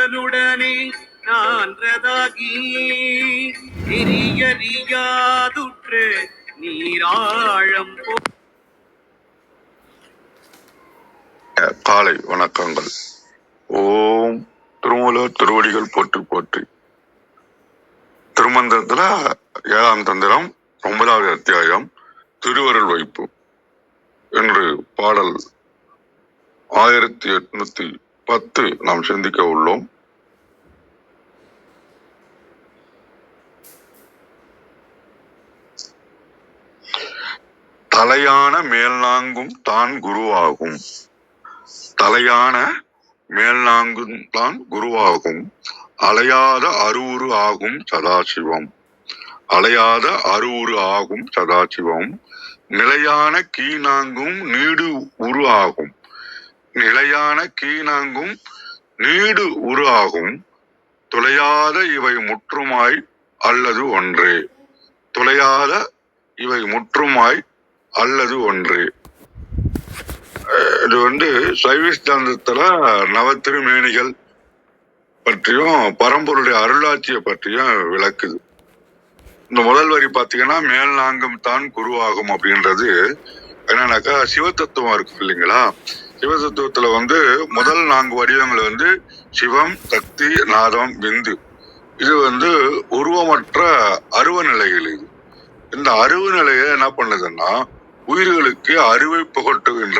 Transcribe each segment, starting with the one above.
உடலுடனே நான்றதாகி நெறியறியாதுற்று நீராழம் காலை வணக்கங்கள். ஓம் திருமூலர் திருவடிகள் போற்றி போற்றி. திருமந்திரத்துல 7ஆம் தந்திரம் 9வது அத்தியாயம் திருவருள் வைப்பு என்று பாடல் 1810 நாம் சிந்திக்க உள்ளோம். தலையான மேல்நான்கும் தான் குருவாகும். தலையான மேல்நான்கும் தான் குருவாகும். அலையாத அருவுரு ஆகும் சதாசிவம். அலையாத அருவுரு ஆகும் சதாசிவம். நிலையான கீநான்கும் நீடு உரு ஆகும். நிலையான கீநான்கும் நீடு உரு ஆகும். துளையாத இவை முற்றுமாய் அல்லது ஒன்றே. துளையாத இவை முற்றுமாய் அல்லது ஒன்றே. இது சைவ சித்தாந்தத்துல நவத்திருமேனிகள் பற்றியும் பரம்பொருளுடைய அருளாட்சியை பற்றியும் விளக்குது. இந்த முதல் வரி பாத்தீங்கன்னா மேல் நான்கும் தான் குருவாகும் அப்படின்றது என்னன்னாக்கா சிவத்தத்துவம் இருக்கு இல்லைங்களா. சிவதத்துவத்துல முதல் 4 வடிவங்கள் சிவம், சக்தி, நாதம், விந்து. இது உருவமற்ற அருவ நிலைகள். இது இந்த அருவ நிலையை என்ன பண்ணுதுன்னா உயிர்களுக்கு அறிவை புகட்டுகின்ற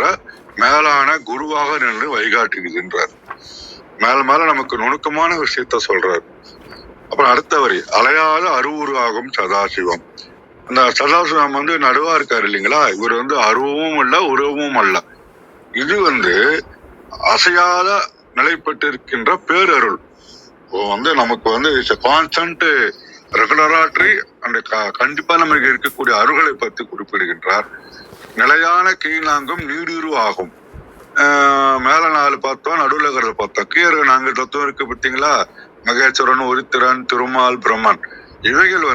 மேலான குருவாக நின்று வழிகாட்டுகின்றார். மேல நமக்கு நுணுக்கமான விஷயத்த சொல்றார். அப்புறம் அடுத்த வரி அலையாத அருவுரு ஆகும் சதாசிவம். அந்த சதாசிவம் நடுவா இருக்காரு இல்லைங்களா. இவர் அருவமும் அல்ல உருவமும் அல்ல. இது அசையாத நிலை பெற்றிருக்கின்ற பேரருள். நமக்கு கான்ஸ்டன்ட் ரெகுலராட்ரி அந்த கண்டிப்பா நமக்கு இருக்கக்கூடிய அருள்களை பற்றி குறிப்பிடுகின்றார். நிலையான கீழ்நான்கும் நீடுரு ஆகும். மேல 4 பார்த்தோம், நடுவில் இருக்கிறத பார்த்தோம். கீழே 4 தத்துவம் இருக்கு பார்த்தீங்களா. மகேஸ்வரன், ஒரித்திரன், திருமால், பிரம்மன். இவைகள்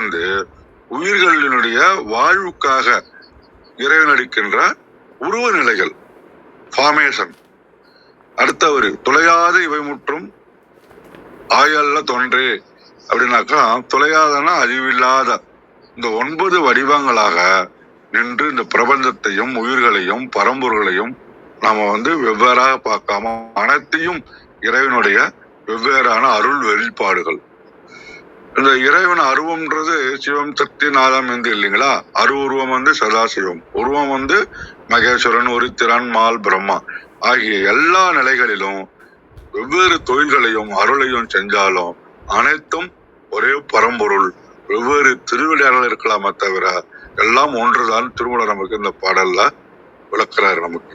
உயிர்களினுடைய வாழ்வுக்காக இறைவன் அளிக்கின்ற உருவ நிலைகள், ஃபார்மேஷன். அடுத்தவர் துளையாத இவை முற்றும் ஆயல்ல தொன்றே அப்படின்னாக்கா துளையாதனா அறிவில்லாத இந்த 9 வடிவங்களாக நின்று இந்த பிரபஞ்சத்தையும் உயிர்களையும் பரம்பொருளையும் நாம வெவ்வேறாக பார்க்காம அனைத்தையும் இறைவனுடைய வெவ்வேறான அருள் வெளிப்பாடுகள். இந்த இறைவன் அருவம்ன்றது சிவம், சக்தி, நாதம் இல்லைங்களா. அருவுருவம் சதாசிவம், உருவம் மகேஸ்வரன், ஒரித்திரன், மால், பிரம்மா ஆகிய எல்லா நிலைகளிலும் வெவ்வேறு தொழில்களையும் அருளையும் செஞ்சாலும் அனைத்தும் ஒரே பரம்பொருள். வெவ்வேறு திருவிளையாடல் இருக்கலாமே தவிர எல்லாம் ஒன்றுதான். திருமூலர் நமக்கு இந்த பாடல்ல விளக்குறாரு. நமக்கு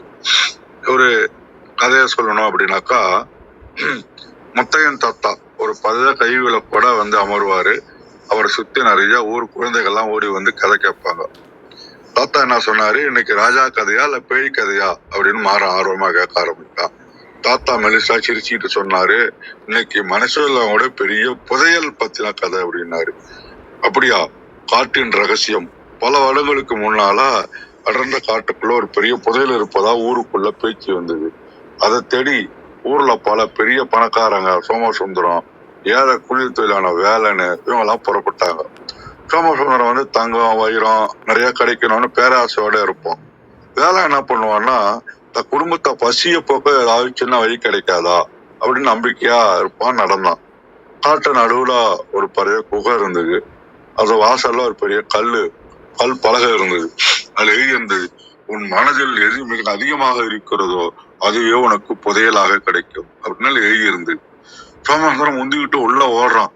ஒரு கதையை சொல்லணும் அப்படின்னாக்கா, முத்தையன் தாத்தா ஒரு 10 கைவிளக்கோட அமர்வாரு. அவரை சுத்தி நிறைய ஊர் குழந்தைகள்லாம் ஓடி கதை கேட்பாங்க. தாத்தா என்ன சொன்னாரு, இன்னைக்கு ராஜா கதையா இல்ல பேய் கதையா அப்படின்னு ஆர்வமா கேட்க ஆரம்பித்தான். தாத்தா மெலிசா சிரிச்சுட்டு சொன்னாரு, இன்னைக்கு மனுஷங்களோட பெரிய புதையல் பத்தின கதை அப்படின்னாரு. அப்படியா? காட்டின் ரகசியம். பல வருடங்களுக்கு முன்னால அடர்ந்த காட்டுக்குள்ள ஒரு பெரிய புதையல் இருப்பதா ஊருக்குள்ள பேச்சு வந்தது. அதை தேடி ஊர்ல பல பெரிய பணக்காரங்க, சோமசுந்தரம், ஏழை கூலி தொழிலான வேலைன்னு இவங்கெல்லாம் புறப்பட்டாங்க. சோமசுந்தரம் தங்கம், வைரம் நிறைய கிடைக்கணும்னு பேராசையோட இருப்போம். வேலை என்ன பண்ணுவான்னா, இந்த குடும்பத்தை பசிய போக்க ஏதாவது சின்ன வழி கிடைக்காதா அப்படின்னு நம்பிக்கையா இருப்பான். நடந்தான். காட்டு நடுவுல ஒரு பெரிய குகை இருந்தது. அது வாசல்ல ஒரு பெரிய கல் பலகை இருந்தது. அதுல எழுதி இருந்தது, உன் மனதில் எது மிக அதிகமாக இருக்கிறதோ அதுவே உனக்கு புதையலாக கிடைக்கும் அப்படின்னு எழுதி இருந்தது. சோமசுந்தரம் முந்திக்கிட்டு உள்ள ஓடுறான்.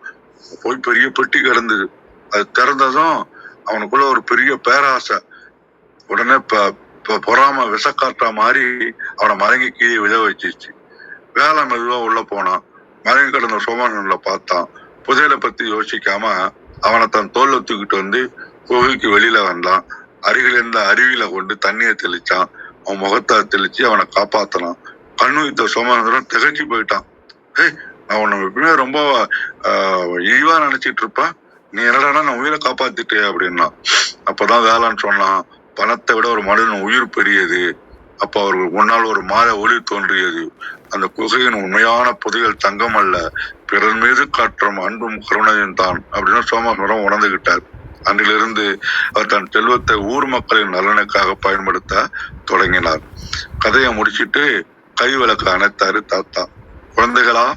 போய் பெரிய பெட்டி கிடந்தது. அது திறந்ததும் அவனுக்குள்ள ஒரு பெரிய பேராசை. உடனே பொறாம விஷக்காற்றா மாதிரி அவனை மயங்கி கீழே விழ வச்சிருச்சு. வேலை மெதுவா உள்ள போனான். மயங்கி கிடந்த சோமசுந்தரனை பார்த்தான். புதையலை பத்தி யோசிக்காம அவனை தன் தோல்ல தூக்கிட்டு கோவிலுக்கு வெளியில வந்தான். அருகில் இருந்த அருவியில கொண்டு தண்ணியை தெளிச்சான். அவன் முகத்தை தெளிச்சு அவனை காப்பாத்தினான். கண்ணு வைத்த சோமசுந்தரம் திகச்சு போயிட்டான். நான் உன்னை எப்பவுமே ரொம்ப இழிவா நினைச்சிட்டு இருப்பேன், நீ என்னடா நான் உயிரை காப்பாத்திட்டே அப்படின்னா. அப்பதான் வேளாண் சொன்னான், பணத்தை விட ஒரு மனிதன் உயிர் பெரியது. அப்ப அவர்கள் முன்னால் ஒரு மாய ஒளி தோன்றியது. அந்த குகையின் உண்மையான புதையல் தங்கம் அல்ல, பிறர் மீது காற்றும் அன்பும் கருணையும் தான் அப்படின்னு சோமசுந்தரம் உணர்ந்துகிட்டார். அன்றிலிருந்து அவர் தன் செல்வத்தை ஊர் மக்களின் நலனுக்காக பயன்படுத்த தொடங்கினார். கதையை முடிச்சிட்டு கை விளக்கு அணைத்தாரு தாத்தா. குழந்தைகளா,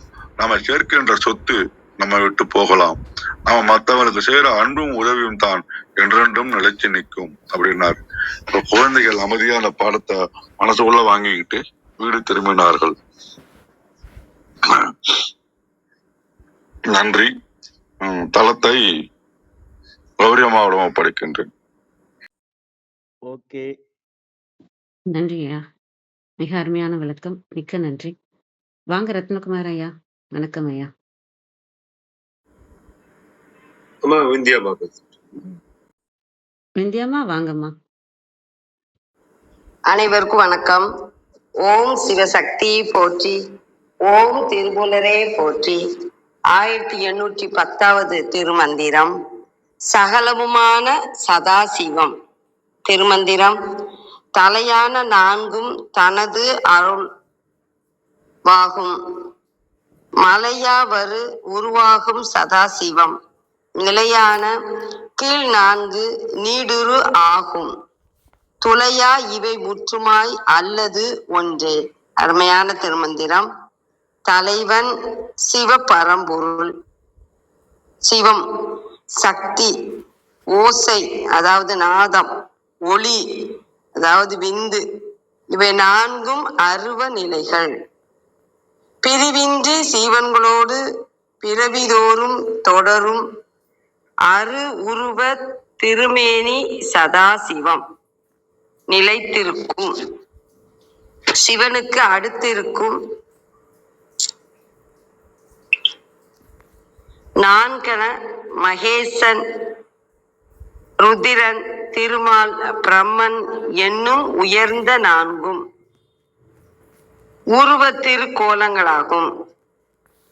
நாம சேர்க்கின்ற சொத்து நம்ம விட்டு போகலாம், நாம மற்றவங்களுக்கு செய்யற அன்பும் உதவியும் தான் என்றென்றும் நிலைச்சு நிற்கும் அப்படின்னார். இப்ப குழந்தைகள் அமைதியா அந்த பாடத்தை மனசுக்குள்ள வாங்கிக்கிட்டு வீடு திரும்பினார்கள். நன்றி. தளத்தை கௌரி அம்மாவிடம் ஒப்படைக்கின்றேன். ஓகே, நன்றி ஐயா. மிக அருமையான விளக்கம். மிக்க நன்றி. வாங்க ரத்னகுமார் ஐயா. வணக்கம் ஐயா. விந்தியாமா வாங்கம்மா. அனைவருக்கும் வணக்கம். ஓம் சிவசக்தி போற்றி, ஓம் திருமூலரே போற்றி. 1810வது திருமந்திரம். சகலமுமான சதாசிவம். திருமந்திரம். தலையான நான்கும் தனது அருள் வாகும், மலையாவரு உருவாகும் சதாசிவம். நிலையான கீழ் நான்கு நீடுரு ஆகும், துளையா இவை முற்றுமாய் அல்லது ஒன்றே. அருமையான திருமந்திரம். தலைவன் சிவ பரம்பொருள். சிவம் சக்தி, ஓசை அதாவது நாதம், ஒளி அதாவது விந்து, இவை நான்கும் அருவ நிலைகள். பிரிவின்றி சீவன்களோடு பிறவிதோறும் தொடரும் அரு உருவ திருமேனி சதாசிவம் நிலைத்திருக்கும். சிவனுக்கு அடுத்திருக்கும் நான்கன மகேசன், ருதிரன், திருமால், பிரம்மன் என்னும் உயர்ந்த நான்கும் உருவத்திரு கோலங்களாகும்.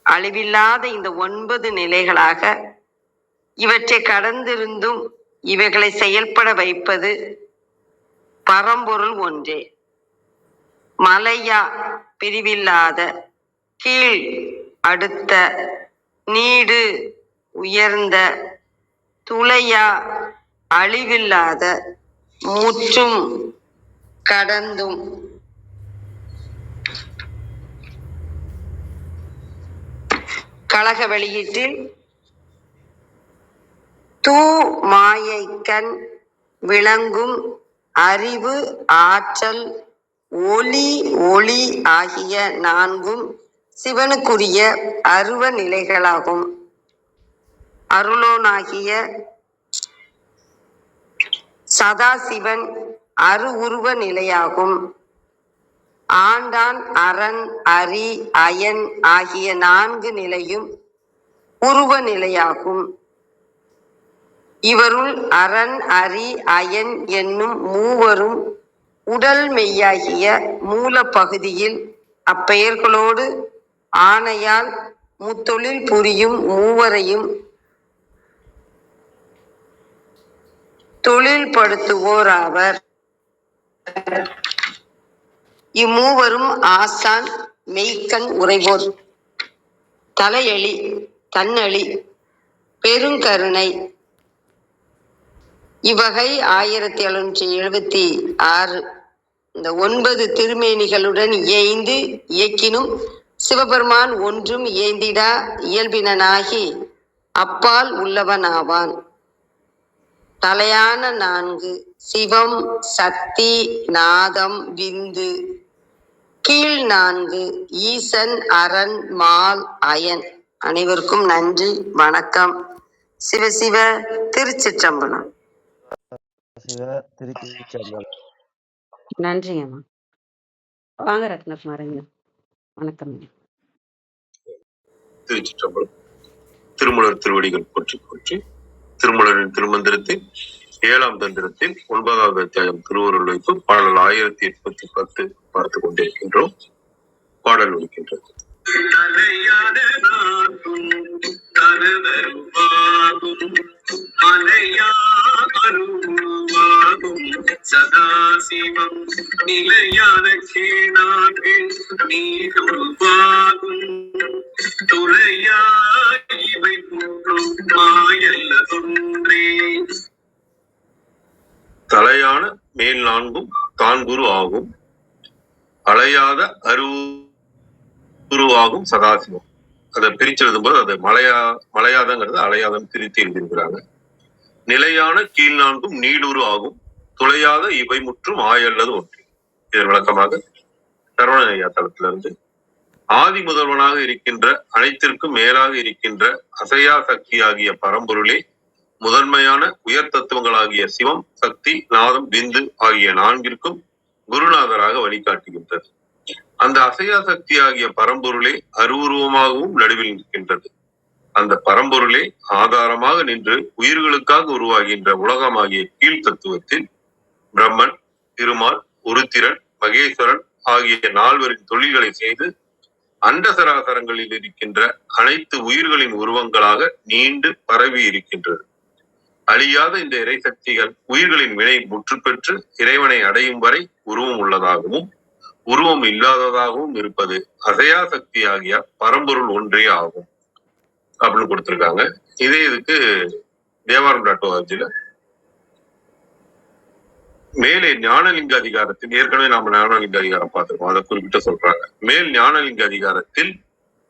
அழிவில்லாத இந்த 9 நிலைகளாக இவற்றை கடந்திருந்தும் இவைகளை செயல்பட வைப்பது பரம்பொருள் ஒன்றே. மலையா பிரிவில்லாத, கீழ் அடுத்த, நீடு உயர்ந்த, துளையா அழிவில்லாத, முற்றும் கடந்தும் கழக வெளியீட்டில் தூ மாயைக்கண் விளங்கும் அறிவு, ஆற்றல், ஒளி, ஒளி ஆகிய நான்கும் சிவனுக்குரிய அருவ நிலைகளாகும். அருளோனாகிய சதாசிவன் அரு உருவ நிலையாகும். ஆண்டான், அரண், அரி, அயன் ஆகிய 4 நிலையும் உருவ நிலையாகும். இவருள் அரண், அரி, அயன் என்னும் மூவரும் உடல் மெய்யாகிய மூல பகுதியில் அப்பெயர்களோடு ஆணையால் முத்தொழில் புரியும் மூவரையும் தொழில்படுத்துவோர் ஆவர். இம்மூவரும் ஆசான், மெய்க்கண் உரைவோர், தலையளி, தன்னளி, பெருங்கருணை. இவ்வகை 1776 இந்த 9 திருமேனிகளுடன் இயைந்து இயக்கினும் சிவபெருமான் ஒன்றும் இயைந்திடா இயல்பினனாகி அப்பால் உள்ளவன் ஆவான். தலையான 4 சிவம், சக்தி, நாதம், விந்து. கீழ் 4 ஈசன், அரண், மால், அயன். அனைவருக்கும் நன்றி, வணக்கம். சிவசிவ திருச்சிற்றம்பலம். சிவ திருச்சிற்றம்பலம். நன்றி அம்மா. வாங்க ரத்னகுமார் ஐயா. வணக்கம் ஐயா. திருச்சிற்றம்பலம். திருமலர் திருவடிகள் போற்றி போற்றி. திருமலரின் திருமந்திரத்தில் 7ஆம் தந்திரத்தில் 9வது அத்தியாயம் திருவருள் வைப்பு பாடல் 1810 பார்த்து கொண்டிருக்கின்றோம். பாடல் ஒலிக்கின்றது. தலையான நான்கும் தனதருவாகும், மலையா அருவாகும், சதாசிவம் சதாசிவம் நிலையான கீழாக நீருவாகும் துறையாய் இவை மூன்றும் மாயல்லதொன்றே. தலையான மேல் நான்கும் தான் குரு ஆகும், அலையாத அருவுருவாகும் சதாசிவம். அதை பிரிச்சு எழுதும்போது அது மலையாதங்கிறது அலையாதம் பிரித்து எழுதியிருக்கிறாங்க. நிலையான கீழ் நான்கும் நீடுரு ஆகும், துளையாத இவை முற்றும் ஆயல்லது ஒன்று. இதன் விளக்கமாக சரவணையா தளத்திலிருந்து ஆதி முதல்வனாக இருக்கின்ற அனைத்திற்கும் மேலாக இருக்கின்ற அசையா சக்தி ஆகிய பரம்பொருளே முதன்மையான உயர் தத்துவங்களாகிய சிவம், சக்தி, நாதம், பிந்து ஆகிய நான்கிற்கும் குருநாதராக வழிகாட்டுகின்றது. அந்த அசையா சக்தி ஆகிய பரம்பொருளே அருவுருவமாகவும் நடுவில் நிற்கின்றது. அந்த பரம்பொருளே ஆதாரமாக நின்று உயிர்களுக்காக உருவாகின்ற உலகமாகிய கீழ் தத்துவத்தில் பிரம்மன், திருமால், உருத்திரன், மகேஸ்வரன் ஆகிய நால்வரின் தொழில்களை செய்து அண்டசராசரங்களில் இருக்கின்ற அனைத்து உயிர்களின் உருவங்களாக நீண்டு பரவி இருக்கின்றது. அழியாத இந்த இறை சக்திகள் உயிர்களின் வினை முற்று பெற்று இறைவனை அடையும் வரை உருவம் உள்ளதாகவும் உருவம் இல்லாததாகவும் இருப்பது அசையா சக்தி ஆகிய பரம்பொருள் ஒன்றே ஆகும் அப்படின்னு கொடுத்திருக்காங்க. இதே இதுக்கு தேவாரம்.org மேலே ஞானலிங்க அதிகாரத்தில், ஏற்கனவே நாம ஞானலிங்க அதிகாரம் பார்த்திருக்கோம், அதை குறிப்பிட்டு சொல்றாங்க. மேல் ஞானலிங்க அதிகாரத்தில்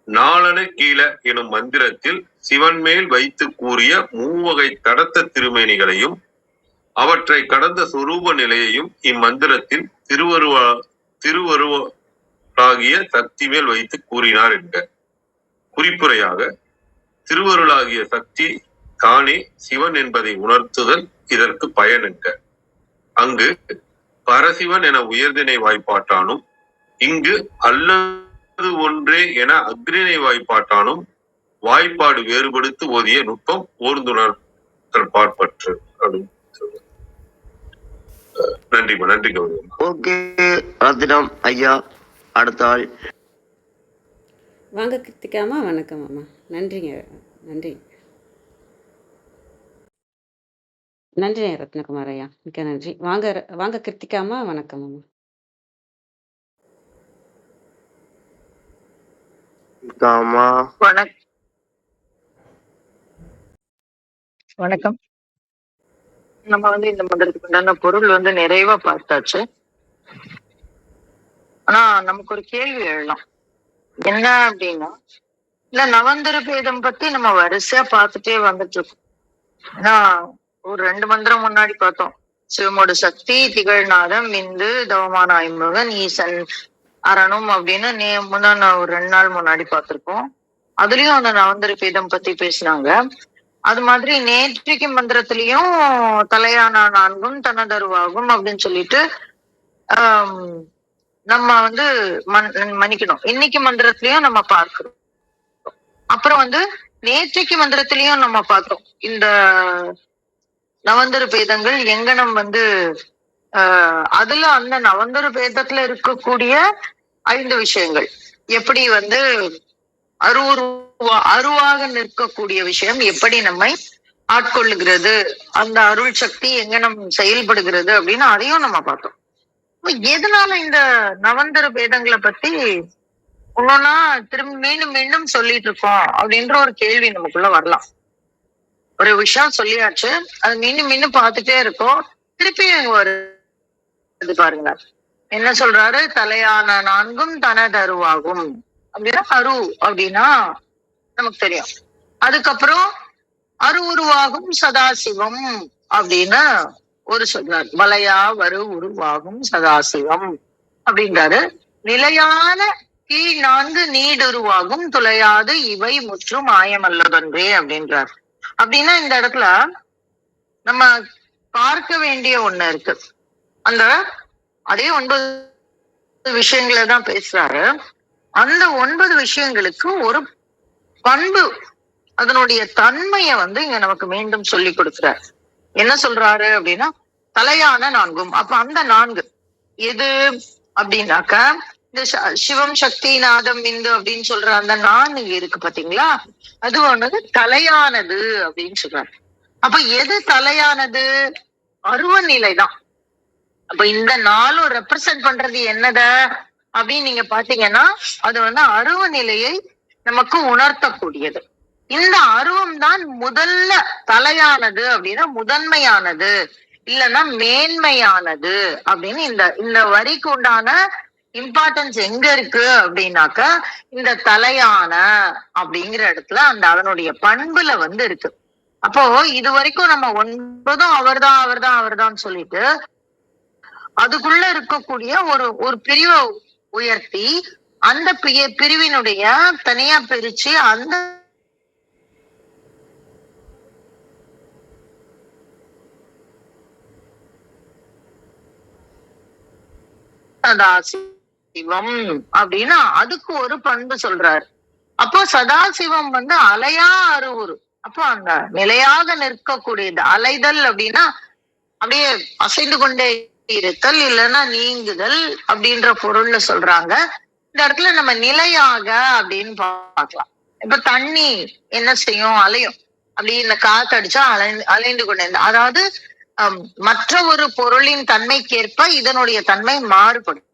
நாளன கீழ எனும் மந்திரத்தில் சிவன் மேல் வைத்து கூறிய மூவகை தடத்த திருமேனிகளையும் அவற்றை கடந்த சொரூப நிலையையும் இம்மந்திரத்தில் திருவருளாகிய சக்தி மேல் வைத்து கூறினார் என்க. குறிப்புரையாக திருவருளாகிய சக்தி தானே சிவன் என்பதை உணர்த்துதல் இதற்கு பயன் என்க. அங்கு பரசிவன் என உயர்தினை வாய்ப்பாட்டானும் இங்கு அல்லது ஒன்றே என அக்ரிணை வாய்ப்பாட்டானும் வாய்ப்பாடு வேறுபடுத்தி ஓதிய நுட்பம் ஓர்ந்துணர்த்தல் பாற்பற்று அப்படின்னு சொல்லுங்க. நன்றி கௌதம். ஓகே ரத்தினம் ஐயா, அடுத்த ஆள். வாங்க கிருத்திகாமா, வணக்கம் அம்மா. நன்றிங்க, நன்றி நன்றி ரத்னகுமார் ஐயா, மிக்க நன்றி. வாங்க கிருத்திகாமா, வணக்கம் அம்மா. வணக்கம். நம்ம இந்த மந்திரத்துக்கு உண்டான பொருள் நிறைவா பார்த்தாச்சு. ஆனா நமக்கு ஒரு கேள்வி எழலாம். என்ன அப்படின்னா, இல்ல நவந்தர பேதம் பத்தி நம்ம வரிசையா பார்த்துட்டே வந்துட்டு இருக்கோம். ஏன்னா ஒரு 2 மந்திரம் முன்னாடி பார்த்தோம். சிவமோட சக்தி, திகழ்நாதம், விந்து, தவமான ஐம்பகன், ஈசன், அரணும் அப்படின்னு முன்னாடி ஒரு 2 நாள் முன்னாடி பார்த்திருக்கோம். அதுலயும் அந்த நவந்தர பேதம் பத்தி பேசினாங்க. அது மாதிரி நேற்றைக்கு மந்திரத்திலையும் தலையான நான்கும் தனதருவாகும் அப்படின்னு சொல்லிட்டு நம்ம மன்னிக்கணும், இன்னைக்கு மந்திரத்திலையும் நம்ம பார்க்கிறோம். அப்புறம் நேற்றைக்கு மந்திரத்திலையும் நம்ம பார்த்தோம் இந்த நவந்தர பேதங்கள் எங்கனம் அதுல அந்த நவந்தர பேதத்துல இருக்கக்கூடிய 5 விஷயங்கள் எப்படி அருவாக நிற்கக்கூடிய விஷயம் எப்படி நம்மை ஆட்கொள்ளுகிறது, அந்த அருள் சக்தி எங்கனம் செயல்படுகிறது அப்படின்னு அதையும் நம்ம பார்த்தோம். எதனால இந்த நவந்தர பேதங்களை பத்தி ஒன்னொன்னா திரும்ப மீண்டும் மீண்டும் சொல்லிட்டு இருக்கோம் அப்படின்ற ஒரு கேள்வி நமக்குள்ள வரலாம். ஒரு விஷயம் சொல்லியாச்சு, அது மீண்டும் மீண்டும் பார்த்துட்டே இருக்கோம், திருப்பி வருது பாருங்க. என்ன சொல்றாரு? தலையான நான்கும் தனதருவாகும் அப்படின்னா அரு அப்படின்னா நமக்கு தெரியும். அதுக்கப்புறம் அரு உருவாகும் சதாசிவம் அப்படின்னு ஒரு சொல்றாரு. வலையா வரு உருவாகும் சதாசிவம் அப்படின்றாரு. நிலையான கீழ் 4 நீடுருவாகும் துளையாது இவை முற்றும் ஆயமல்லதொன்றே அப்படின்றார். அப்படின்னா இந்த இடத்துல நம்ம பார்க்க வேண்டிய ஒண்ணு இருக்கு. அதே 9 விஷயங்களை தான் பேசுறாரு. அந்த 9 விஷயங்களுக்கு ஒரு பண்பு, அதனுடைய தன்மைய இங்க நமக்கு மீண்டும் சொல்லி கொடுக்கிறார். என்ன சொல்றாரு அப்படின்னா தலையான நான்கும். அப்ப அந்த 4 எது அப்படின்னாக்க இந்த சிவம், சக்தி, நாதம், விந்து அப்படின்னு சொல்ற அந்த 4 இருக்கு பாத்தீங்களா, அது தலையானது அப்படின்னு சொல்றாரு. அப்ப எது தலையானது? அருவ நிலைதான். அப்ப இந்த நாளும் ரெப்ரசன்ட் பண்றது என்னத அப்படின்னு நீங்க பாத்தீங்கன்னா அது வந்து அருவ நிலையை நமக்கு உணர்த்தக்கூடியது. இந்த அருவம் தான் முதல்ல தலையானது அப்படின்னா முதன்மையானது இல்லைன்னா மேன்மையானது அப்படின்னு இந்த வரிக்கு உண்டான இம்பார்ட்டன்ஸ் எங்க இருக்கு அப்படின்னாக்க இந்த தலையான அப்படிங்கிற இடத்துல அதனுடைய பண்புல வந்து இருக்கு. அப்போ இது வரைக்கும் நம்ம 9 அவர்தான் சொல்லிட்டு அதுக்குள்ள இருக்கக்கூடிய ஒரு பிரிவை உயர்த்தி அந்த பிரிவினுடைய தனியா பிரிச்சு அந்த சதாசிவம் அப்படின்னா அதுக்கு ஒரு பண்பு சொல்றாரு. அப்போ சதாசிவம் வந்து அலையா அருவுரு. அப்போ அந்த நிலையாக நிற்கக்கூடியது. அலைதல் அப்படின்னா அப்படியே அசைந்து கொண்டே இருத்தல் இல்லைன்னா நீங்குதல் அப்படின்ற பொருள்ல சொல்றாங்க. இந்த இடத்துல நம்ம நிலையாக அப்படின்னு பார்க்கலாம். இப்ப தண்ணி என்ன செய்யும்? அலையும். அப்படி இந்த காத்தடிச்சா அலைந்து கொண்டே, அதாவது மற்ற ஒரு பொருளின் தன்மைக்கேற்ப இதனுடைய தன்மை மாறுபடும்.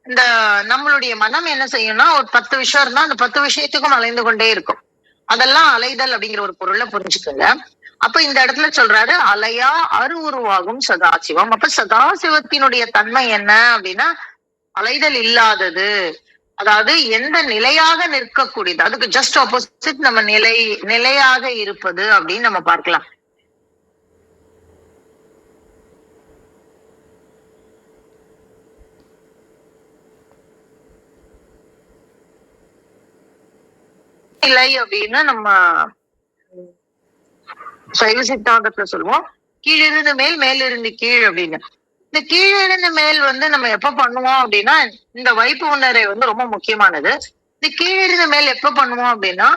இந்த நம்மளுடைய மனம் என்ன செய்யும்னா ஒரு 10 விஷயம் இருந்தா அந்த 10 விஷயத்துக்கும் அலைந்து கொண்டே இருக்கும். அதெல்லாம் அலைதல் அப்படிங்கிற ஒரு பொருளை புரிஞ்சுக்கோங்க. அப்ப இந்த இடத்துல சொல்றாரு அலையா அருவுருவாகும் சதாசிவம். அப்ப சதாசிவத்தினுடைய தன்மை என்ன அப்படின்னா அலைதல் இல்லாதது, அதாவது எந்த நிலையாக நிற்கக்கூடியது. அதுக்கு ஜஸ்ட் ஆப்போசிட் நம்ம நிலையாக இருப்பது அப்படின்னு நம்ம பார்க்கலாம். நிலை அப்படின்னு நம்ம சைவ சித்தாந்தத்துல சொல்லுவோம் கீழிருந்து மேல் மேலிருந்து கீழ் அப்படின்னு. இந்த கீழிருந்து மேல் வந்து நம்ம எப்ப பண்ணுவோம் அப்படின்னா இந்த வைப்பு உணரை வந்து ரொம்ப முக்கியமானது. இந்த கீழிருந்து மேல் எப்ப பண்ணுவோம் அப்படின்னா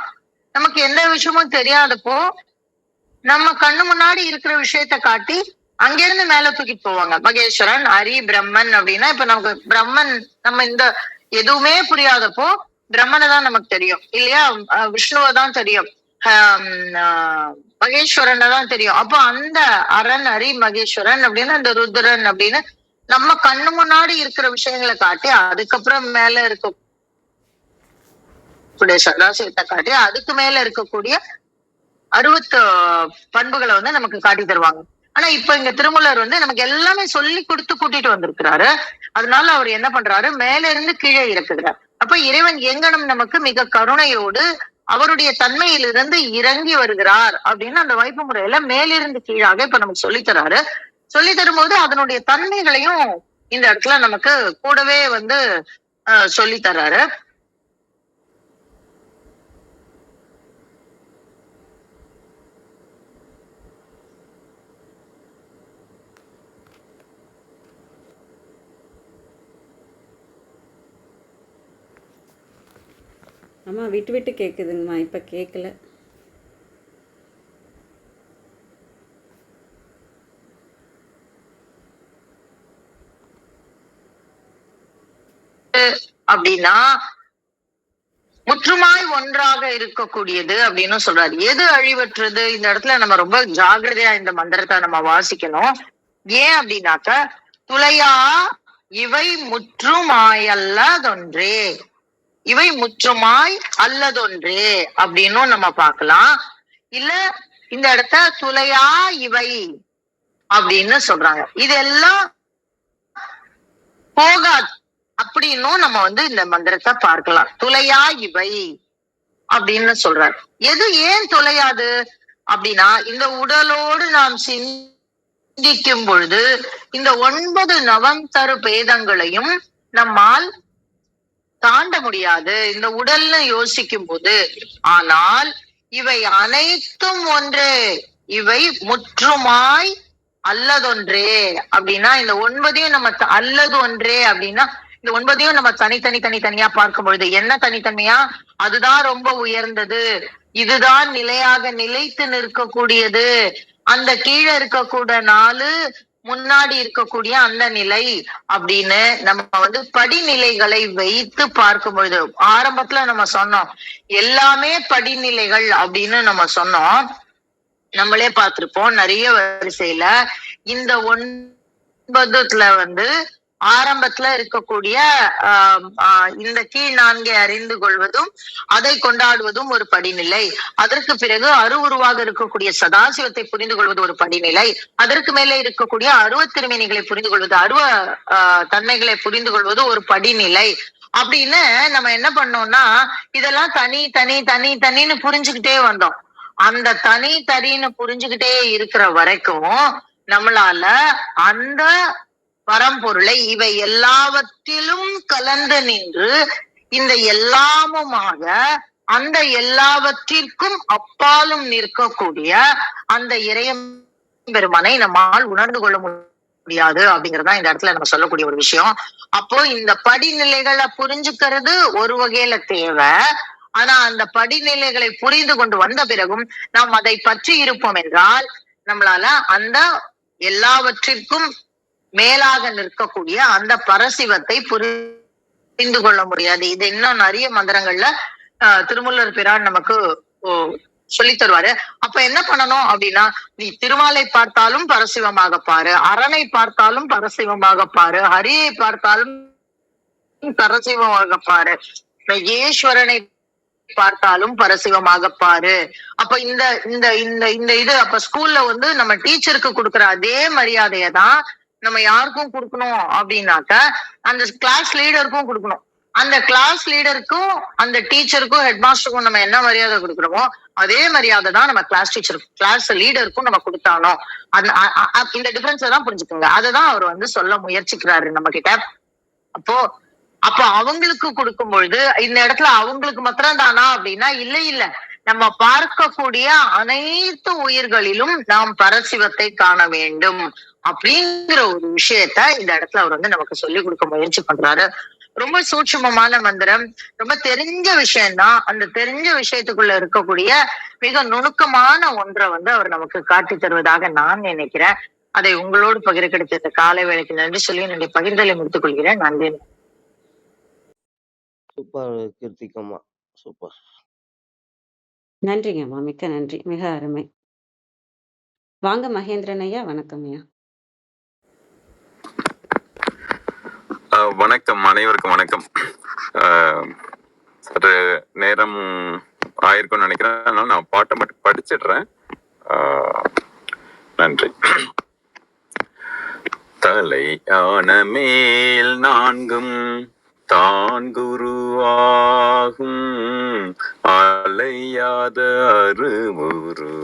நமக்கு எந்த விஷயமும் தெரியாதப்போ நம்ம கண்ணு முன்னாடி இருக்கிற விஷயத்த காட்டி அங்கிருந்து மேல தூக்கிட்டு போவாங்க. மகேஸ்வரன், ஹரி, பிரம்மன் அப்படின்னா இப்ப நமக்கு பிரம்மன் நம்ம இந்த எதுவுமே புரியாதப்போ பிரம்மனை தான் நமக்கு தெரியும் இல்லையா, விஷ்ணுவை தான் தெரியும், மகேஸ்வரனை தான் தெரியும். அப்போ அந்த அரண், ஹரி, மகேஸ்வரன் அப்படின்னு அந்த ருத்ரன் அப்படின்னு நம்ம கண்ணு முன்னாடி இருக்கிற விஷயங்களை காட்டி அதுக்கப்புறம் மேல இருக்கக்கூடிய சதாசிவத்தை காட்டி அதுக்கு மேல இருக்கக்கூடிய 60 பண்புகளை வந்து நமக்கு காட்டி தருவாங்க. ஆனா இப்ப இங்க திருமூலர் வந்து நமக்கு எல்லாமே சொல்லி கொடுத்து கூட்டிட்டு வந்திருக்கிறாரு. அதனால அவர் என்ன பண்றாரு, மேல இருந்து கீழே இறக்குகிறார். அப்ப இறைவன் எங்கனம் நமக்கு மிக கருணையோடு அவருடைய தன்மையிலிருந்து இறங்கி வருகிறார் அப்படின்னு அந்த வைப்பு முறையில மேலிருந்து கீழாக இப்ப நமக்கு சொல்லித்தராரு. சொல்லி தரும்போது அதனுடைய தன்மைகளையும் இந்த இடத்துல நமக்கு கூடவே வந்து சொல்லி தர்றாரு. அம்மா விட்டு விட்டு கேட்குதுங்கம்மா, இப்போ கேட்கல. அப்படின்னா முற்றுமாய் ஒன்றாக இருக்கக்கூடியது அப்படின்னு சொல்றாரு. எது அழிவற்றது? இந்த இடத்துல நம்ம ரொம்ப ஜாகிரதையா இந்த மந்திரத்தை நம்ம வாசிக்கணும். ஏன் அப்படின்னாக்க துளையா இவை முற்றுமாயல்லதொன்றே, இவை முற்றுமாய் அல்லதொன்றே அப்படின்னும் நம்ம பார்க்கலாம். இல்ல இந்த இடத்த துளையா இவை அப்படின்னு சொல்றாங்க. இதெல்லாம் போகாது அப்படின்னும் நம்ம வந்து இந்த மந்திரத்தை பார்க்கலாம். துளையா இவை அப்படின்னு சொல்றாரு. எது ஏன் துளையாது அப்படின்னா இந்த உடலோடு நாம் சிந்திக்கும் பொழுது இந்த 9 நவம் தரு பேதங்களையும் நம்மால் தாண்ட முடியாது இந்த உடல்னு யோசிக்கும் போது. ஆனால் இவை அனைத்தும் ஒன்றே, இவை முற்றுமாய் அல்லதொன்றே அப்படின்னா இந்த 9ஐயும் நம்ம அல்லது ஒன்றே அப்படின்னா இந்த 9ஐயும் நம்ம தனித்தனியா பார்க்கும் பொழுது என்ன தனித்தன்மையா, அதுதான் ரொம்ப உயர்ந்தது, இதுதான் நிலையாக நிலைத்து நிற்கக்கூடியது, அந்த கீழே இருக்கக்கூட 4 முன்னாடி இருக்கக்கூடிய அந்த நிலை அப்படின்னு நம்ம வந்து படிநிலைகளை வைத்து பார்க்கும் பொழுது, ஆரம்பத்துல நம்ம சொன்னோம் எல்லாமே படிநிலைகள் அப்படின்னு நம்ம சொன்னோம். நம்மளே பார்த்திருப்போம் நிறைய வரிசையில இந்த 9த்துல வந்து ஆரம்பத்துல இருக்கக்கூடிய இந்த கீழ் 4 அறிந்து கொள்வதும் அதை கொண்டாடுவதும் ஒரு படிநிலை. அதற்கு பிறகு அருவுருவாக இருக்கக்கூடிய சதாசிவத்தை புரிந்து கொள்வது ஒரு படிநிலை. அதற்கு மேலே இருக்கக்கூடிய அருவ திருமேனிகளை புரிந்து கொள்வது, அருவ தன்மைகளை புரிந்து கொள்வது ஒரு படிநிலை. அப்படின்னு நம்ம என்ன பண்ணோம்னா இதெல்லாம் தனி தனி தனி தனின்னு புரிஞ்சுக்கிட்டே வந்தோம். அந்த தனி தனின்னு புரிஞ்சுக்கிட்டே இருக்கிற வரைக்கும் நம்மளால அந்த பரம்பொருளை இவை எல்லாவற்றிலும் கலந்து நின்று இந்த எல்லாமுமாக அந்த எல்லாவற்றிற்கும் அப்பாலும் நிற்கக்கூடிய அந்த இறையம் பெருமானை நம்மால் உணர்ந்து கொள்ள முடியாது அப்படிங்கறதா இந்த இடத்துல நம்ம சொல்லக்கூடிய ஒரு விஷயம். அப்போ இந்த படிநிலைகளை புரிஞ்சுக்கிறது ஒரு வகையில தேவை. ஆனா அந்த படிநிலைகளை புரிந்து கொண்டு வந்த பிறகும் நாம் அதை பற்றி இருப்போம் என்றால் நம்மளால அந்த எல்லாவற்றிற்கும் மேலாக நிற்கக்கூடிய அந்த பரசிவத்தை புரிந்து கொள்ள முடியாது. இது இன்னும் நிறைய மந்திரங்கள்ல திருமூலர் பிரான் நமக்கு சொல்லி தருவாரு. அப்ப என்ன பண்ணணும் அப்படின்னா, நீ திருமாலை பார்த்தாலும் பரசிவமாக பாரு, அரணை பார்த்தாலும் பரசிவமாக பாரு, ஹரியை பார்த்தாலும் பரசிவமாக பாரு, ஈஸ்வரனை பார்த்தாலும் பரசிவமாக பாரு. அப்ப இந்த இந்த இந்த இந்த இது அப்ப ஸ்கூல்ல வந்து நம்ம டீச்சருக்கு கொடுக்குற அதே மரியாதையை தான் நம்ம யாருக்கும் கொடுக்கணும் அப்படின்னாக்க அந்த கிளாஸ் லீடருக்கும் கொடுக்கணும். அந்த கிளாஸ் லீடருக்கும் அந்த டீச்சருக்கும் ஹெட் மாஸ்டருக்கும் நம்ம என்ன மரியாதை கொடுக்குறோமோ அதே மரியாதை தான் நம்ம கிளாஸ் டீச்சருக்கும் கிளாஸ் லீடருக்கும் நம்ம கொடுத்தானோ. இந்த டிஃபரன்ஸ் தான் புரிஞ்சுக்கோங்க. அததான் அவர் வந்து சொல்ல முயற்சிக்கிறாரு நம்ம கிட்ட. அப்போ அவங்களுக்கு கொடுக்கும் பொழுது இந்த இடத்துல அவங்களுக்கு மாத்திரம் தானா அப்படின்னா இல்ல, நம்ம பார்க்கக்கூடிய அனைத்து உயிர்களிலும் நாம் பரசிவத்தை காண வேண்டும் அப்படிங்கிற ஒரு விஷயத்த இந்த இடத்துல அவர் வந்து நமக்கு சொல்லி கொடுக்க முயற்சி பண்றாரு. ரொம்ப சூட்சுமமான மந்திரம், ரொம்ப தெரிஞ்ச விஷயம்தான். அந்த தெரிஞ்ச விஷயத்துக்குள்ள இருக்கக்கூடிய மிக நுணுக்கமான ஒன்றை வந்து அவர் நமக்கு காட்டி தருவதாக நான் நினைக்கிறேன். அதை உங்களோடு பகிர கிடைத்த காலை வேளைக்கு நன்றி சொல்லி என்னுடைய பகிர்தலை முடித்துக் கொள்கிறேன். நன்றி. சூப்பர் கீர்த்திகம்மா, சூப்பர். நன்றிங்கம்மா, மிக்க நன்றி, மிக அருமை. வாங்க மகேந்திரன் ஐயா. வணக்கம் ஐயா. வணக்கம், அனைவருக்கும் வணக்கம். சற்று நேரம் ஆயிருக்கும்னு நினைக்கிறேன், அதனால நான் பாட்டை மட்டும் படிச்சிடுறேன். நன்றி. தலையான மேல் 4ம் தான் குருவாகும், அலையாத அருவுரு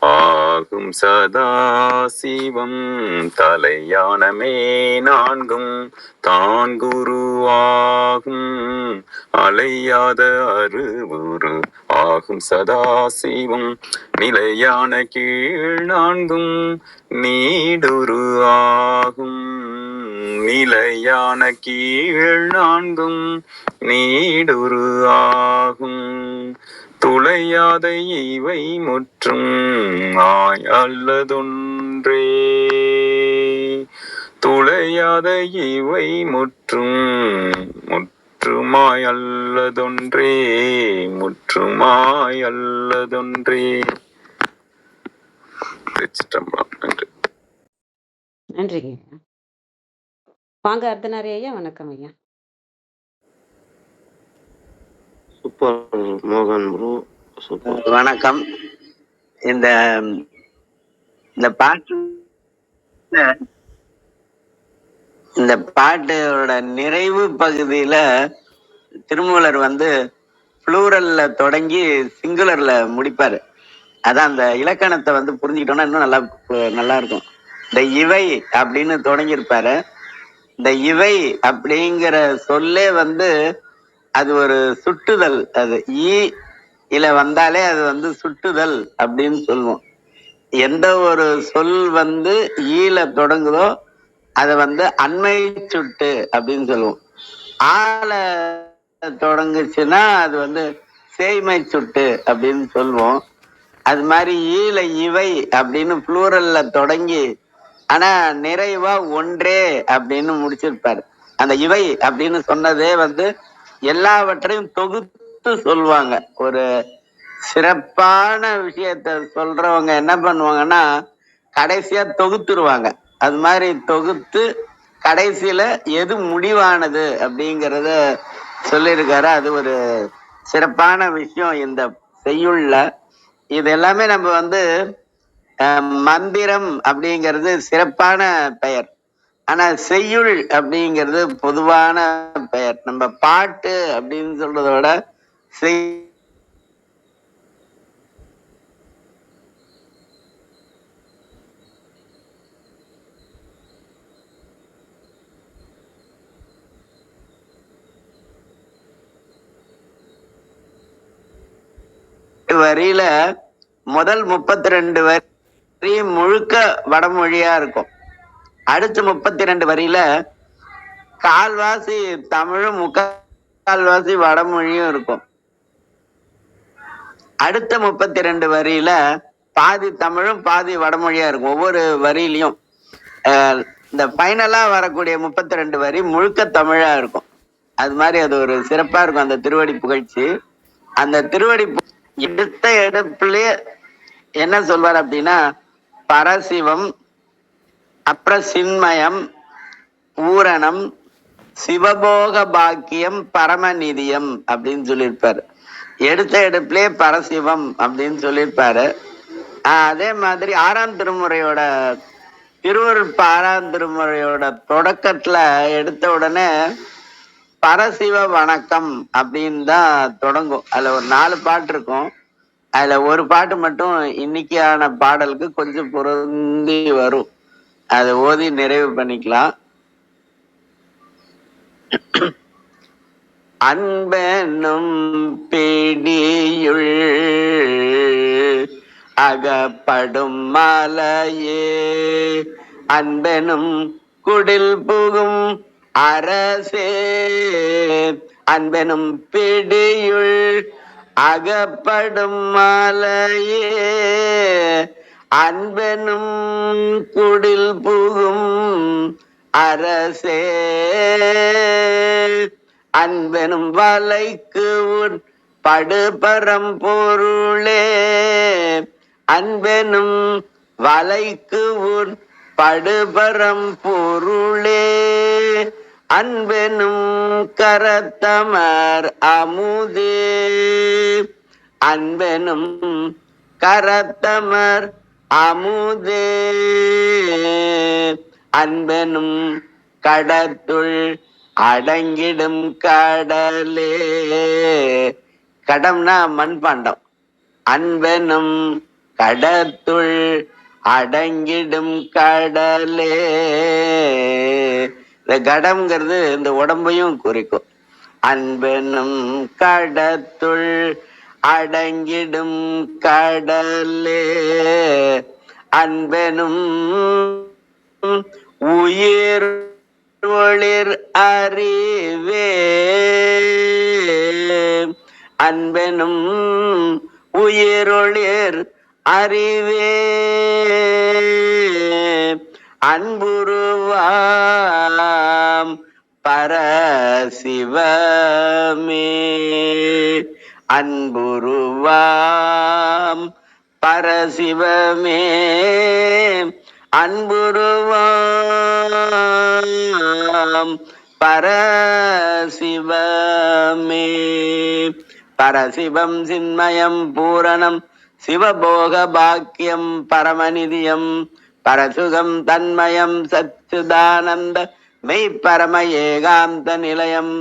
ஆகும் சதாசிவம். தலையானமே 4ம் தான் குருவாகும், அலையாத அருவுரு ஆகும் சதாசிவம். நிலையான கீழ் 4ம் நீடுரு ஆகும், நிலையான கீழ் 4ம் நீடுரு ஆகும். துளையாத இவை முற்றும் அல்லதொன்றே, துளையாத இவை முற்றுமாய் அல்லதொன்றே, முற்றுமாய் அல்லதொன்றே. நன்றி. நன்றிங்க. வாங்க அர்த்தனாரி ஐயா. வணக்கம் ஐயா. சூப்பர் மோகன் ப்ரோ, சூப்பர். வணக்கம். இந்த பாட்டு இந்த பாட்டோட நிறைவு பகுதியில திருமூலர் வந்து புளூரல்ல தொடங்கி சிங்குலர்ல முடிப்பாரு. அதான் அந்த இலக்கணத்தை வந்து புரிஞ்சுக்கிட்டோம்னா இன்னும் நல்லா இருக்கும். இந்த இவை அப்படின்னு தொடங்கி இருப்பாரு. இந்த இவை அப்படிங்கிற சொல்லே வந்து அது ஒரு சுட்டுதல். அது இல வந்தாலே அது வந்து சுட்டுதல் அப்படின்னு சொல்லுவோம். எந்த ஒரு சொல் வந்து ஈல தொடங்குதோ அதை வந்து அண்மை சுட்டு அப்படின்னு சொல்லுவோம். ஆல தொடங்குச்சுன்னா அது வந்து சேய்மை சுட்டு அப்படின்னு சொல்லுவோம். அது மாதிரி ஈல இவை அப்படின்னு புளூரல்ல தொடங்கி ஆனா நிறைவா ஒன்றே அப்படின்னு முடிச்சிருப்பாரு. அந்த இவை அப்படின்னு சொன்னதே வந்து எல்லாவற்றையும் தொகுத்து சொல்லுவாங்க. ஒரு சிறப்பான விஷயத்த சொல்றவங்க என்ன பண்ணுவாங்கன்னா கடைசியா தொகுத்துருவாங்க. அது மாதிரி தொகுத்து கடைசியில எது முடிவானது அப்படிங்கறத சொல்லியிருக்காரு. அது ஒரு சிறப்பான விஷயம் இந்த செய்யுள்ல. இது எல்லாமே நம்ம வந்து மந்திரம் அப்படிங்கிறது சிறப்பான பெயர், ஆனா செய்யுள் அப்படிங்கிறது பொதுவான பெயர். நம்ம பாட்டு அப்படின்னு சொல்றத விட செய் வரியில முதல் 32 வரி முழுக்க வடமொழியா இருக்கும். அடுத்த 32 வரியில கால்வாசி தமிழும் முக்கால்வாசி வடமொழியும் இருக்கும். அடுத்த 32 வரியில பாதி தமிழும் பாதி வடமொழியா இருக்கும் ஒவ்வொரு வரியிலையும். இந்த ஃபைனலா வரக்கூடிய 32 வரி முழுக்க தமிழா இருக்கும். அது மாதிரி அது ஒரு சிறப்பா இருக்கும் அந்த திருவடி புகழ்ச்சி. அந்த திருவடி எடுத்த எடுப்புலயே என்ன சொல்வார் அப்படின்னா பரசிவம், அப்புறம் சின்மயம், பூரணம், சிவபோக பாக்கியம், பரமநிதியம் அப்படின்னு சொல்லியிருப்பாரு. எடுத்த எடுப்புலயே பரசிவம் அப்படின்னு சொல்லியிருப்பாரு. அதே மாதிரி 6ஆம் திருமுறையோட திருவருட்ப 6ஆம் திருமுறையோட தொடக்கத்துல எடுத்த உடனே பரசிவ வணக்கம் அப்படின்னு தான் தொடங்கும். அதுல ஒரு 4 பாட்டு இருக்கும். அதுல ஒரு பாட்டு மட்டும் இன்னைக்கான பாடலுக்கு கொஞ்சம் பொருந்தி வரும். அதை ஓதி நிறைவு பண்ணிக்கலாம். அன்பெனும் பிடியுள் அகப்படும் மலையே அன்பெனும் குடில் புகும் அரசே அன்பெனும் பிடியுள் அகப்படும் மலையே அன்பெனும் குடில் புகும் அரசே அன்பெனும் வலைக்கு உன் படுபரம் பொருளே அன்பெனும் வலைக்கு உன் படுபரம் பொருளே அன்பெனும் கரத்தமர் அமுதே அன்பெனும் கரத்தமர் அமுதே அன்பெனும் கடத்துள் அடங்கிடும் கடலே கடம்னா மண்பாண்டம். அன்பெனும் கடத்துள் அடங்கிடும் கடலே. இந்த கடம்ங்கிறது இந்த உடம்பையும் குறிக்கும். அன்பெனும் கடத்துள் அடங்கிடும் கடலே அன்பெனும் உயிர் ஒளிர் அறிவே அன்பெனும் உயிரொளிர் அறிவே அன்புருவாம் பரசிவமே அன்புருவாம் பரசிவமே அன்புருவாம் பரசிவமே பரசிவம் சின்மயம் பூரணம் சிவபோக பாக்கியம் பரமநிதியம் பரசுகம் தன்மயம் சச்சுதானந்த மெய் பரம ஏகாந்த நிலையம்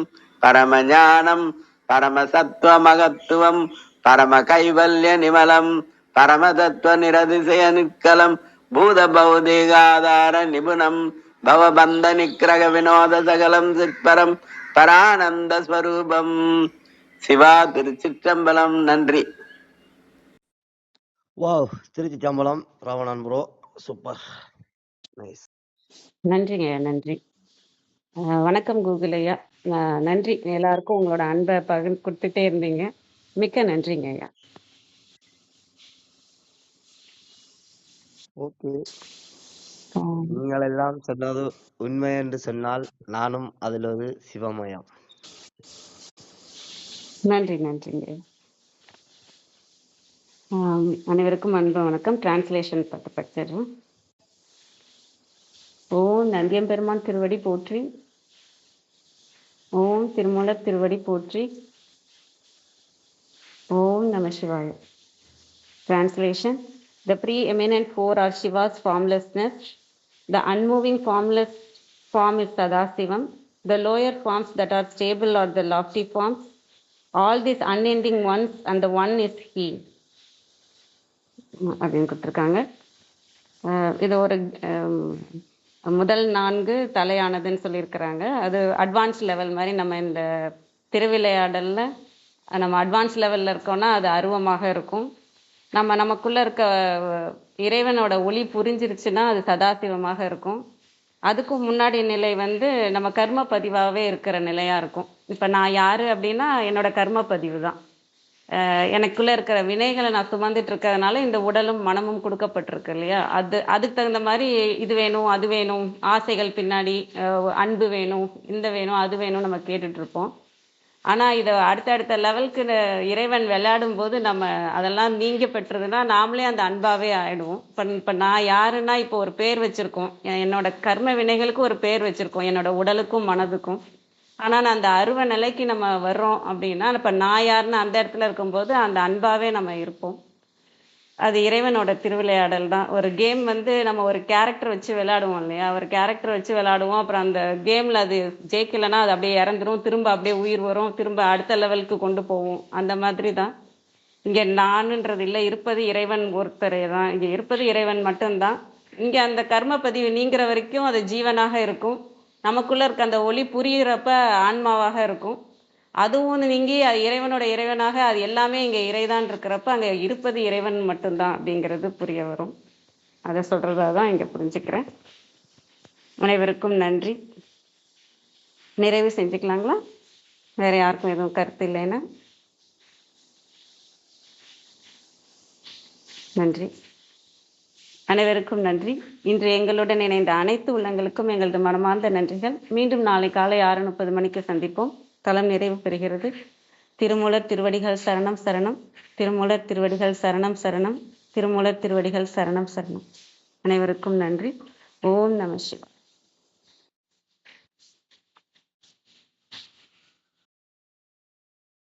பரமஞானம் பரமசத்துவ மகத்துவம் பரம கைவல்ய நிமலம் பரமதத்துவ நிரதிசய நிற்கலம் பூத பௌதிகாதார நிபுணம் பவபந்த நிக்கிரக வினோத சகலம் சிற்பரம் பரானந்த ஸ்வரூபம். சிவா திருச்சிற்றம்பலம். நன்றி. வாவ், திருச்சிற்றம்பலம் ராவணன் ப்ரோ, சூப்பர் நைஸ். நன்றிங்க ஐயா, நன்றி. வணக்கம் கூகுள் ஐயா. நன்றி, எல்லாருக்கும் உங்களோட அன்பை கொடுத்துட்டே இருந்தீங்க. மிக்க நன்றிங்க ஐயா. ஓகே. நீங்கள் எல்லாம் சொன்னது உண்மை என்று சொன்னால் நானும் அதில் ஒரு சிவமயம். நன்றி நன்றிங்க. அனைவருக்கும் அன்பு வணக்கம். டிரான்ஸ்லேஷன் பார்த்து படிச்சிடுறோம். ஓம் நந்தியம்பெருமான் திருவடி போற்றி. ஓம் திருமூலர் திருவடி போற்றி. ஓம் நம சிவாய. Translation: The preeminent four are Shiva's formlessness. The unmoving formless form is Sadasivam. The lower forms that are stable are the lofty forms. All these unending ones and the one is He. அப்படின்னு கொடுத்துருக்காங்க. இது ஒரு முதல் 4 தலையானதுன்னு சொல்லியிருக்கிறாங்க. அது advance level மாதிரி. நம்ம இந்த திருவிளையாடலில் நம்ம அட்வான்ஸ் லெவலில் இருக்கோம்னா அது அருவமாக இருக்கும். நமக்குள்ளே இருக்க இறைவனோட ஒளி புரிஞ்சிருச்சுன்னா அது சதாசிவமாக இருக்கும். அதுக்கும் முன்னாடி நிலை நம்ம கர்ம பதிவாகவே இருக்கிற நிலையாக இருக்கும். இப்போ நான் யார் அப்படின்னா என்னோட கர்ம பதிவு தான். எனக்குள்ளே இருக்கிற வினைகளை நான் சுமந்துட்டு இருக்கிறதுனால இந்த உடலும் மனமும் கொடுக்கப்பட்டிருக்கு இல்லையா. அதுக்கு தகுந்த மாதிரி இது வேணும் அது வேணும், ஆசைகள் பின்னாடி அன்பு வேணும், இந்த வேணும் அது வேணும் நம்ம கேட்டுட்ருப்போம். ஆனால் இதை அடுத்தடுத்த லெவலுக்கு இறைவன் விளையாடும் போது நம்ம அதெல்லாம் நீங்க பெற்றதுன்னா நாமளே அந்த அன்பாவே ஆயிடுவோம். இப்போ நான் யாருன்னா இப்போ ஒரு பேர் வச்சுருக்கோம். என்னோட கர்ம வினைகளுக்கு ஒரு பேர் வச்சுருக்கோம், என்னோட உடலுக்கும் மனதுக்கும். ஆனால் நான் அந்த அருவ நிலைக்கு நம்ம வர்றோம் அப்படின்னா இப்போ நான் யாருன்னு அந்த இடத்துல இருக்கும்போது அந்த அன்பாவே நம்ம இருப்போம். அது இறைவனோட திருவிளையாடல் தான். ஒரு கேம் நம்ம ஒரு கேரக்டர் வச்சு விளையாடுவோம் இல்லையா. ஒரு கேரக்டர் வச்சு விளையாடுவோம். அப்புறம் அந்த கேமில் அது ஜெயிக்கலைன்னா அது அப்படியே இறந்துரும், திரும்ப அப்படியே உயிர் வரும், திரும்ப அடுத்த லெவலுக்கு கொண்டு போவோம். அந்த மாதிரி தான் இங்கே நானுன்றது இல்லை, இருப்பது இறைவன் ஒருத்தரே தான். இங்கே இருப்பது இறைவன் மட்டும்தான். இங்கே அந்த கர்ம பதிவு நீங்கிற வரைக்கும் அது ஜீவனாக இருக்கும். நமக்குள்ளே இருக்க அந்த ஒளி புரிகிறப்ப ஆன்மாவாக இருக்கும். அதுவும் நீங்கி அது இறைவனோட இறைவனாக அது எல்லாமே இங்கே இறைதான் இருக்கிறப்ப அங்கே இருப்பது இறைவன் மட்டும்தான் அப்படிங்கிறது புரிய வரும். அதை சொல்கிறதா தான் இங்கே புரிஞ்சுக்கிறேன். அனைவருக்கும் நன்றி. நிறைவு செஞ்சுக்கலாங்களா? வேற யாருக்கும் எதுவும் கருத்து இல்லைன்னா நன்றி. அனைவருக்கும் நன்றி. இன்று எங்களுடன் இணைந்த அனைத்து உள்ளங்களுக்கும் எங்களது மனமார்ந்த நன்றிகள். மீண்டும் நாளை காலை 6:30 மணிக்கு சந்திப்போம். தலம் நிறைவு பெறுகிறது. திருமூலர் திருவடிகள் சரணம் சரணம். திருமூலர் திருவடிகள் சரணம் சரணம். திருமூலர் திருவடிகள் சரணம் சரணம். அனைவருக்கும் நன்றி. ஓம் நம சிவாய.